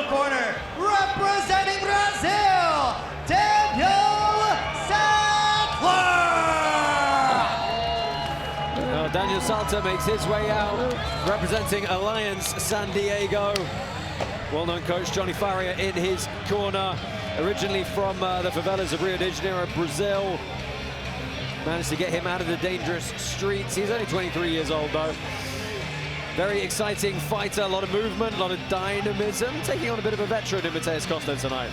corner, representing Brazil, Daniel Sathler! Daniel Sathler makes his way out, representing Alliance San Diego. Well-known coach Johnny Faria in his corner, originally from the favelas of Rio de Janeiro, Brazil. Managed to get him out of the dangerous streets. He's only 23 years old, though. Very exciting fighter, a lot of movement, a lot of dynamism, taking on a bit of a veteran in Matheus Costa tonight.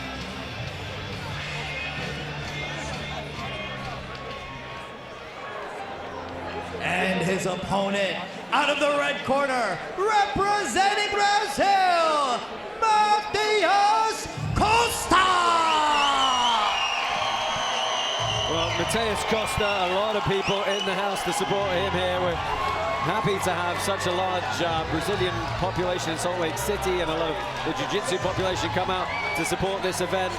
And his opponent, out of the red corner, representing Brazil, Matheus Costa! Well, Matheus Costa, a lot of people in the house to support him here. We're happy to have such a large Brazilian population in Salt Lake City and a lot of the jiu-jitsu population come out to support this event.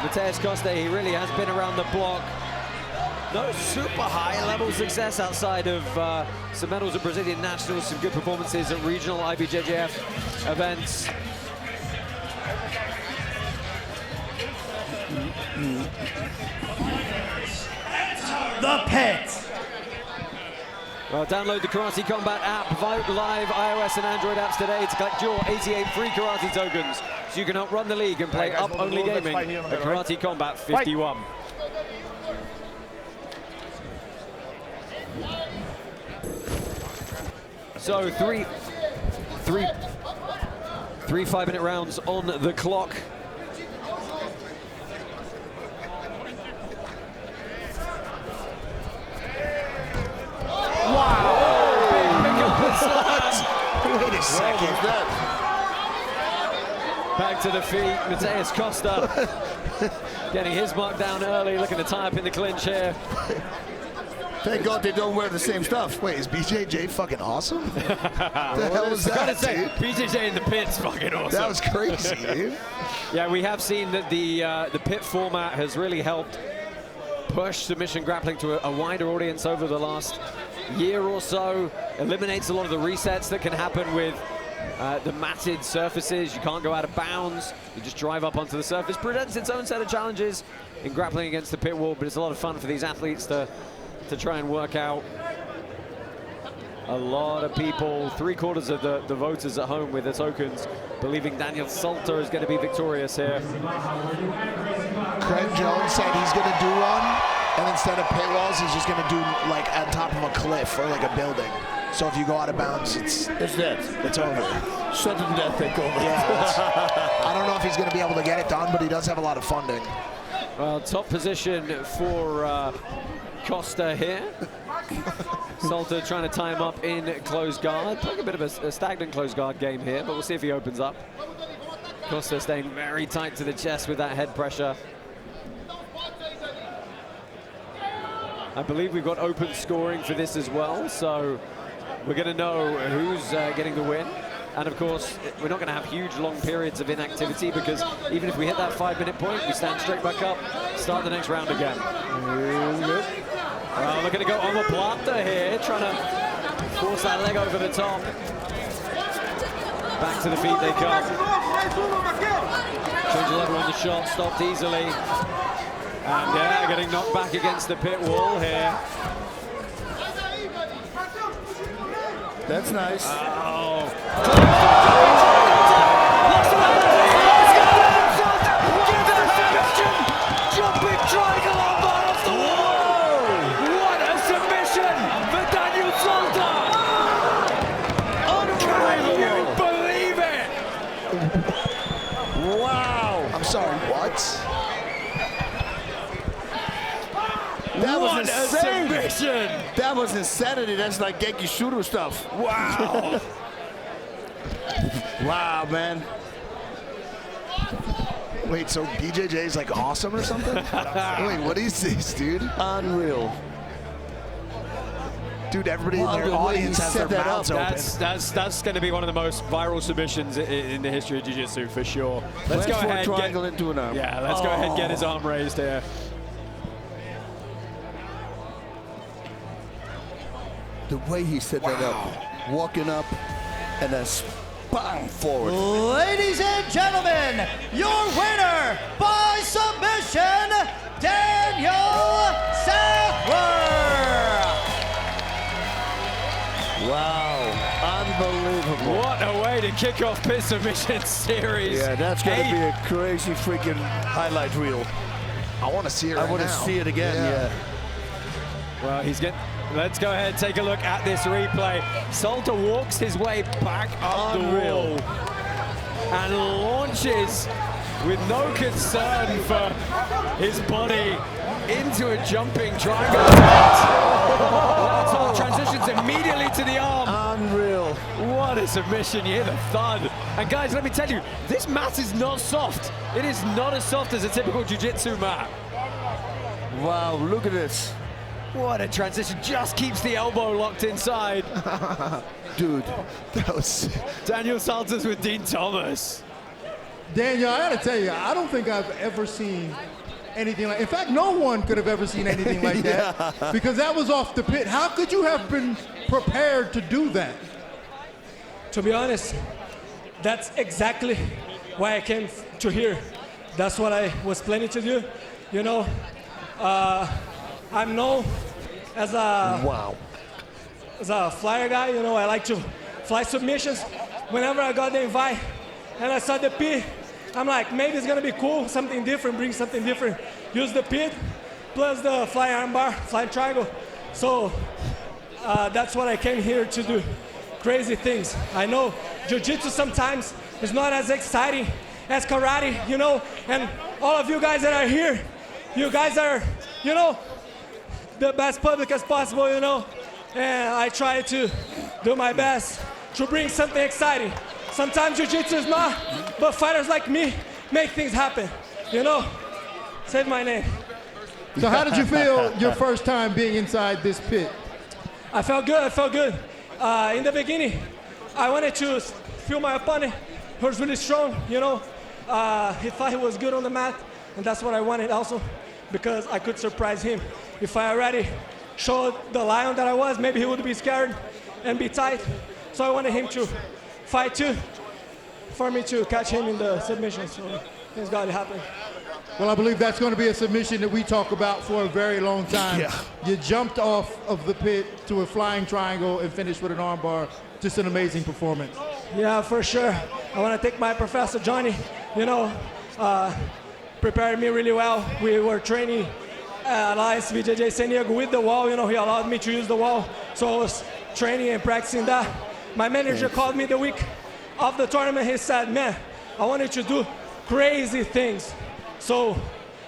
Matheus Costa, he really has been around the block. No super high-level success outside of some medals at Brazilian Nationals, some good performances at regional IBJJF events. The pit. Well, download the Karate Combat app, vote live iOS and Android apps today to collect your 88 free karate tokens, so you can help run the league and play up-only gaming at Karate Combat 51. So three 5-minute rounds on the clock. Wow! Wait a second. Back to the feet, Matheus Costa getting his mark down early, looking to tie up in the clinch here. Thank God they don't wear the same stuff. Wait, is BJJ fucking awesome? What the hell was that, dude? BJJ in the pit's fucking awesome. That was crazy, dude. Yeah, we have seen that the pit format has really helped push submission grappling to a wider audience over the last year or so. Eliminates a lot of the resets that can happen with the matted surfaces. You can't go out of bounds. You just drive up onto the surface. Presents its own set of challenges in grappling against the pit wall, but it's a lot of fun for these athletes to try and work out. A lot of people, 3/4 of the voters at home with their tokens, believing Daniel Sathler is going to be victorious here. Craig Jones said he's going to do one, and instead of pit walls, he's just going to do like on top of a cliff or like a building. So if you go out of bounds, it's dead. It's over. Sudden death take over. Yeah, I don't know if he's going to be able to get it done, but he does have a lot of funding. Well, top position for Costa here. Sathler trying to tie him up in close guard. Playing a bit of a stagnant close guard game here, but we'll see if he opens up. Costa staying very tight to the chest with that head pressure. I believe we've got open scoring for this as well, so we're going to know who's getting the win. And of course, we're not going to have huge long periods of inactivity, because even if we hit that 5-minute point, we stand straight back up, start the next round again. Well, looking to go omoplata here, trying to force that leg over the top. Back to the feet they come. Change the level on the shot, stopped easily. And yeah, getting knocked back against the pit wall here. That's nice. Oh. Jumping triangle on bar off the wall. What a submission for Daniel Sathler. Unbelievable. Can you believe it? Wow. I'm sorry, what? That was insane. Submission. That was insanity. That's like Genki Shooter stuff. Wow. Wow, man. Wait, so BJJ is like awesome or something? Wait, what is this, dude? Unreal. Dude, everybody in their audience has their mouths open. That's going to be one of the most viral submissions in the history of jiu-jitsu for sure. Let's go ahead. Triangle into an arm. Yeah, let's go ahead and get his arm raised here. The way he set that up, walking up and then bang, forward. Ladies and gentlemen, your winner by submission, Daniel Sathler. Wow, unbelievable. What a way to kick off Pit Submission Series. Yeah, that's going to 8. be a crazy freaking highlight reel. I want to see it right I want to now. see it again, yeah. Well, he's getting. Let's go ahead and take a look at this replay. Sathler walks his way back up the wall and launches with no concern for his body into a jumping triangle attempt. So transitions immediately to the arm. Unreal. What a submission, you hear the thud. And guys, let me tell you, this mat is not soft. It is not as soft as a typical jiu-jitsu mat. Wow, look at this. What a transition, just keeps the elbow locked inside. Dude, That was Daniel Sathler's with Dean Thomas. Daniel, I gotta tell you, I don't think I've ever seen anything like. In fact, no one could have ever seen anything like that because that was off the pit. How could you have been prepared to do that? To be honest, that's exactly why I came to here. That's what I was planning to do. You know, I'm known as a flyer guy. You know, I like to fly submissions. Whenever I got the invite and I saw the pit, I'm like, maybe it's gonna be cool, something different, bring something different. Use the pit plus the fly armbar, fly triangle. So that's what I came here to do. Crazy things. I know jiu-jitsu sometimes is not as exciting as karate, you know, and all of you guys that are here, you guys are, you know, the best public as possible, you know, and I try to do my best to bring something exciting. Sometimes jiu-jitsu is not, but fighters like me make things happen, you know. Save my name. So how did you feel your first time being inside this pit? I felt good. In the beginning, I wanted to feel my opponent. He was really strong, you know. He thought he was good on the mat, and that's what I wanted also, because I could surprise him. If I already showed the lion that I was, maybe he would be scared and be tight. So I wanted him to fight too, for me to catch him in the submission. So things got to happen. Well, I believe that's going to be a submission that we talk about for a very long time. Yeah. You jumped off of the pit to a flying triangle and finished with an armbar. Just an amazing performance. Yeah, for sure. I want to thank my professor, Johnny, you know, prepared me really well. We were training at ISBJJ San Diego with the wall, you know, he allowed me to use the wall. So I was training and practicing that. My manager called me the week of the tournament. He said, man, I want you to do crazy things. So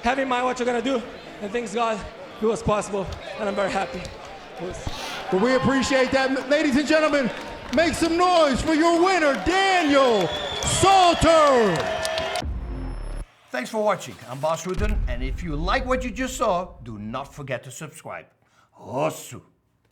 have in mind what you're going to do, and thanks God it was possible, and I'm very happy. But we appreciate that. Ladies and gentlemen, make some noise for your winner, Daniel Sathler. Thanks for watching. I'm Boss Rutan, and if you like what you just saw, do not forget to subscribe. Osu.